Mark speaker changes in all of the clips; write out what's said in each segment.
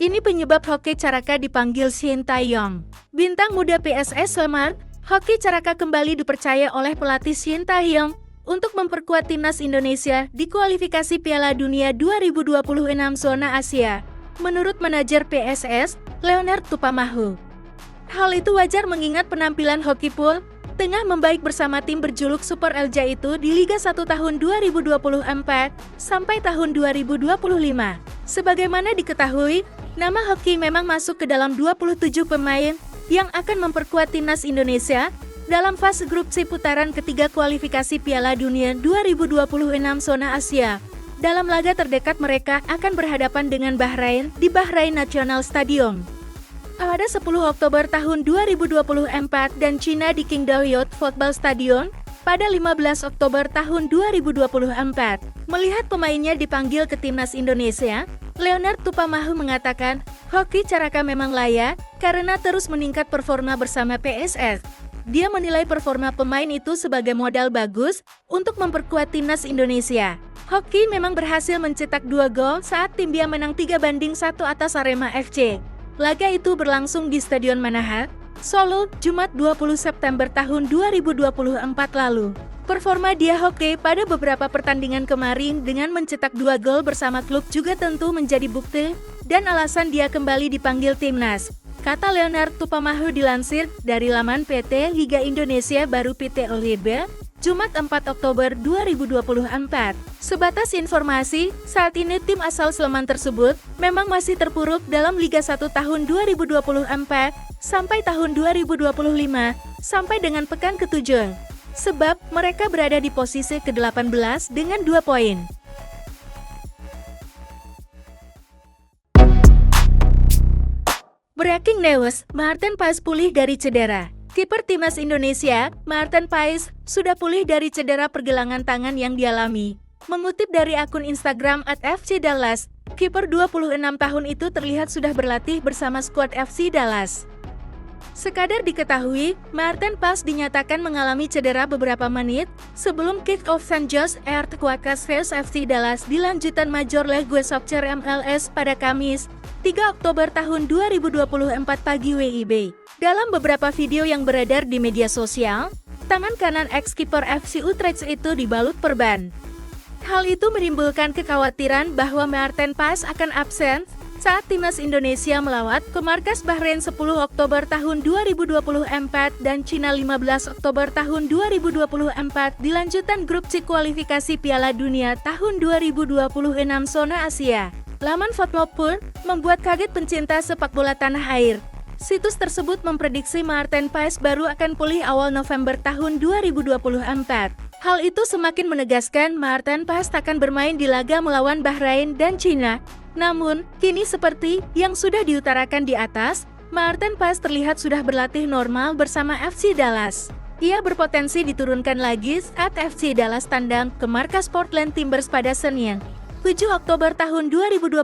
Speaker 1: Kini penyebab Hoki Caraka dipanggil Shin Tae-yong. Bintang muda PSS Semarang, Hoki Caraka kembali dipercaya oleh pelatih Shin Tae-yong untuk memperkuat timnas Indonesia di kualifikasi Piala Dunia 2026 zona Asia. Menurut manajer PSS, Leonard Tupamahu, hal itu wajar mengingat penampilan Hoki Pool tengah membaik bersama tim berjuluk Super Elja itu di Liga 1 tahun 2024 sampai tahun 2025. Sebagaimana diketahui, nama Hoki memang masuk ke dalam 27 pemain yang akan memperkuat timnas Indonesia dalam fase grup C putaran ketiga kualifikasi Piala Dunia 2026 zona Asia. Dalam laga terdekat mereka akan berhadapan dengan Bahrain di Bahrain National Stadium pada 10 Oktober tahun 2024 dan Cina di Qingdao Youth Football Stadium pada 15 Oktober tahun 2024. Melihat pemainnya dipanggil ke timnas Indonesia, Leonard Tupamahu mengatakan, Hoki Caraka memang layak karena terus meningkat performa bersama PSS. Dia menilai performa pemain itu sebagai modal bagus untuk memperkuat timnas Indonesia. Hoki memang berhasil mencetak 2 gol saat tim dia menang 3-1 atas Arema FC. Laga itu berlangsung di Stadion Manahan, Solo, Jumat 20 September tahun 2024 lalu. Performa dia Hoki pada beberapa pertandingan kemarin dengan mencetak 2 gol bersama klub juga tentu menjadi bukti dan alasan dia kembali dipanggil timnas. Kata Leonard Tupamahu dilansir dari laman PT Liga Indonesia Baru PT Olive, Jumat 4 Oktober 2024. Sebatas informasi, saat ini tim asal Sleman tersebut memang masih terpuruk dalam Liga 1 tahun 2024 sampai tahun 2025 sampai dengan pekan ke-7. Sebab mereka berada di posisi ke-18 dengan 2 poin. Breaking news, Maarten Paes pulih dari cedera. Kiper timnas Indonesia, Maarten Paes, sudah pulih dari cedera pergelangan tangan yang dialami. Mengutip dari akun Instagram @fcDallas, kiper 26 tahun itu terlihat sudah berlatih bersama skuad FC Dallas. Sekadar diketahui, Maarten Paes dinyatakan mengalami cedera beberapa menit sebelum kick-off St. John's Earthquakes vs FC Dallas di lanjutan Major League Soccer MLS pada Kamis, 3 Oktober tahun 2024 pagi WIB. Dalam beberapa video yang beredar di media sosial, tangan kanan ex-kiper FC Utrecht itu dibalut perban. Hal itu menimbulkan kekhawatiran bahwa Maarten Paes akan absen saat timnas Indonesia melawat ke markas Bahrain 10 Oktober tahun 2024 dan Cina 15 Oktober tahun 2024 di lanjutan grup C kualifikasi Piala Dunia tahun 2026 zona Asia. Laman Football pun membuat kaget pencinta sepak bola tanah air. Situs tersebut memprediksi Maarten Paes baru akan pulih awal November tahun 2024. Hal itu semakin menegaskan Maarten Paes takkan bermain di laga melawan Bahrain dan Cina. Namun, kini seperti yang sudah diutarakan di atas, Maarten Paes terlihat sudah berlatih normal bersama FC Dallas. Ia berpotensi diturunkan lagi saat FC Dallas tandang ke markas Portland Timbers pada Senin, 7 Oktober tahun 2024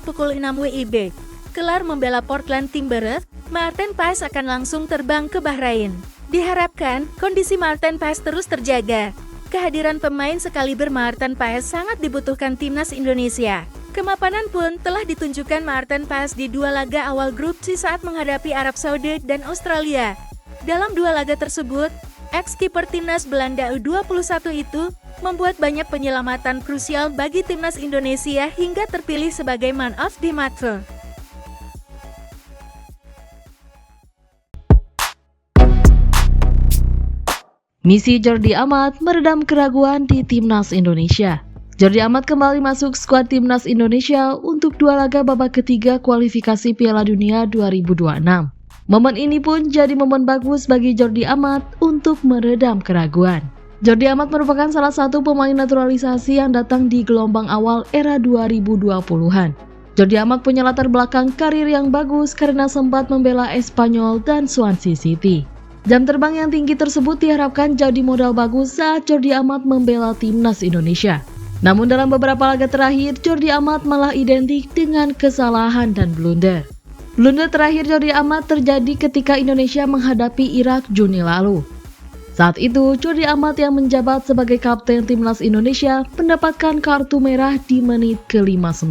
Speaker 1: pukul 6 WIB. Kelar membela Portland Timbers, Maarten Paes akan langsung terbang ke Bahrain. Diharapkan kondisi Maarten Paes terus terjaga. Kehadiran pemain sekaliber Maarten Paes sangat dibutuhkan timnas Indonesia. Kemapanan pun telah ditunjukkan Maarten Paes di 2 laga awal grup C saat menghadapi Arab Saudi dan Australia. Dalam 2 laga tersebut, ex-kiper timnas Belanda U21 itu membuat banyak penyelamatan krusial bagi timnas Indonesia hingga terpilih sebagai man of the match.
Speaker 2: Misi Jordi Amat meredam keraguan di timnas Indonesia. Jordi Amat kembali masuk skuad timnas Indonesia untuk 2 laga babak ketiga kualifikasi Piala Dunia 2026. Momen ini pun jadi momen bagus bagi Jordi Amat untuk meredam keraguan. Jordi Amat merupakan salah satu pemain naturalisasi yang datang di gelombang awal era 2020-an. Jordi Amat punya latar belakang karir yang bagus karena sempat membela Espanyol dan Swansea City. Jam terbang yang tinggi tersebut diharapkan jadi modal bagus saat Jordi Amat membela timnas Indonesia. Namun dalam beberapa laga terakhir, Jordi Amat malah identik dengan kesalahan dan blunder. Blunder terakhir Jordi Amat terjadi ketika Indonesia menghadapi Irak Juni lalu. Saat itu, Jordi Amat yang menjabat sebagai kapten timnas Indonesia mendapatkan kartu merah di menit ke-59.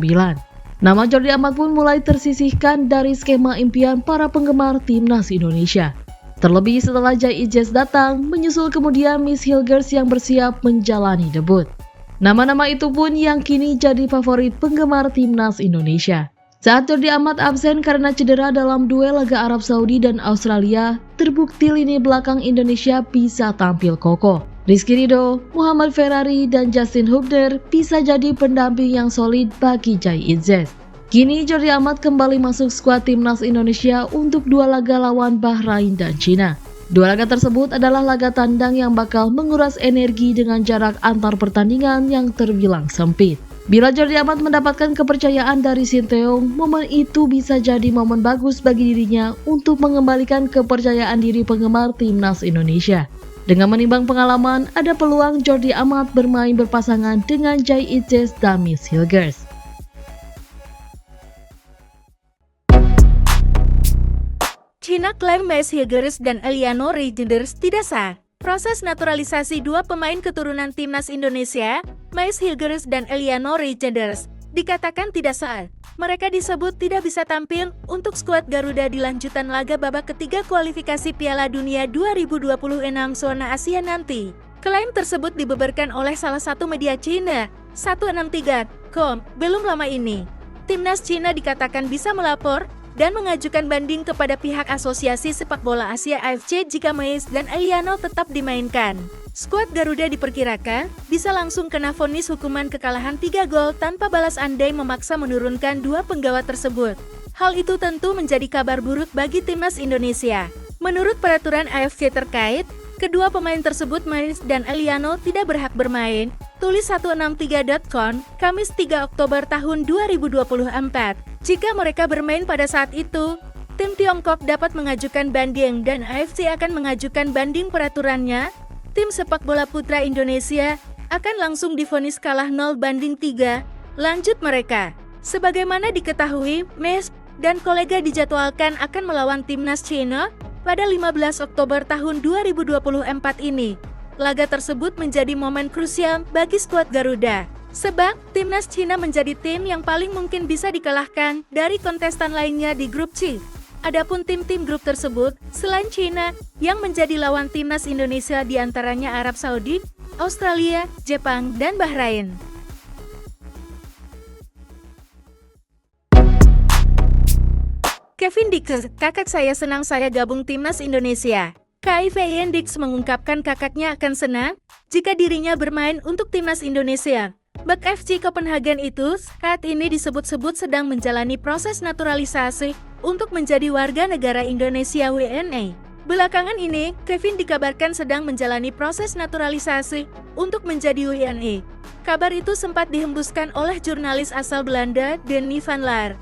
Speaker 2: Nama Jordi Amat pun mulai tersisihkan dari skema impian para penggemar timnas Indonesia. Terlebih setelah Jai Ijes datang, menyusul kemudian Miss Hilgers yang bersiap menjalani debut. Nama-nama itu pun yang kini jadi favorit penggemar timnas Indonesia. Saat Jordi Amat absen karena cedera dalam duel laga Arab Saudi dan Australia, terbukti lini belakang Indonesia bisa tampil kokoh. Rizky Ridho, Muhammad Ferrari, dan Justin Hubner bisa jadi pendamping yang solid bagi Jai Ijes. Kini Jordi Amat kembali masuk skuad timnas Indonesia untuk dua laga lawan Bahrain dan Cina. Dua laga tersebut adalah laga tandang yang bakal menguras energi dengan jarak antar pertandingan yang terbilang sempit. Bila Jordi Amat mendapatkan kepercayaan dari Sinteyong, momen itu bisa jadi momen bagus bagi dirinya untuk mengembalikan kepercayaan diri penggemar timnas Indonesia. Dengan menimbang pengalaman, ada peluang Jordi Amat bermain berpasangan dengan Jai Ijes dan Miss Hilgers.
Speaker 1: Cina klaim Miss Hilgers dan Eliano Reijnders tidak sah. Proses naturalisasi dua pemain keturunan timnas Indonesia, Miss Hilgers dan Eliano Reijnders, dikatakan tidak sah. Mereka disebut tidak bisa tampil untuk skuad Garuda di lanjutan laga babak ketiga kualifikasi Piala Dunia 2026 zona Asia nanti. Klaim tersebut dibeberkan oleh salah satu media Cina, 163.com, belum lama ini. Timnas Cina dikatakan bisa melapor dan mengajukan banding kepada pihak Asosiasi Sepak Bola Asia AFC jika Miss dan Eliano tetap dimainkan. Skuad Garuda diperkirakan bisa langsung kena vonis hukuman kekalahan 3 gol tanpa balas andai memaksa menurunkan dua penggawa tersebut. Hal itu tentu menjadi kabar buruk bagi timnas Indonesia. Menurut peraturan AFC terkait, kedua pemain tersebut Miss dan Eliano tidak berhak bermain. Tulis 163.com, Kamis 3 Oktober tahun 2024. Jika mereka bermain pada saat itu, tim Tiongkok dapat mengajukan banding dan AFC akan mengajukan banding peraturannya. Tim sepak bola putra Indonesia akan langsung divonis kalah 0-3. Lanjut mereka. Sebagaimana diketahui, Miss dan kolega dijadwalkan akan melawan timnas Cina pada 15 Oktober tahun 2024 ini. Laga tersebut menjadi momen krusial bagi skuad Garuda. Sebab, timnas Cina menjadi tim yang paling mungkin bisa dikalahkan dari kontestan lainnya di grup C. Adapun tim-tim grup tersebut, selain Cina, yang menjadi lawan timnas Indonesia diantaranya Arab Saudi, Australia, Jepang, dan Bahrain. Kevin Dix, kakak saya senang saya gabung timnas Indonesia. Kevin Dix mengungkapkan kakaknya akan senang jika dirinya bermain untuk timnas Indonesia. Bek FC Copenhagen itu saat ini disebut-sebut sedang menjalani proses naturalisasi untuk menjadi warga negara Indonesia WNA. Belakangan ini, Kevin dikabarkan sedang menjalani proses naturalisasi untuk menjadi WNA. Kabar itu sempat dihembuskan oleh jurnalis asal Belanda, Denny van Laar.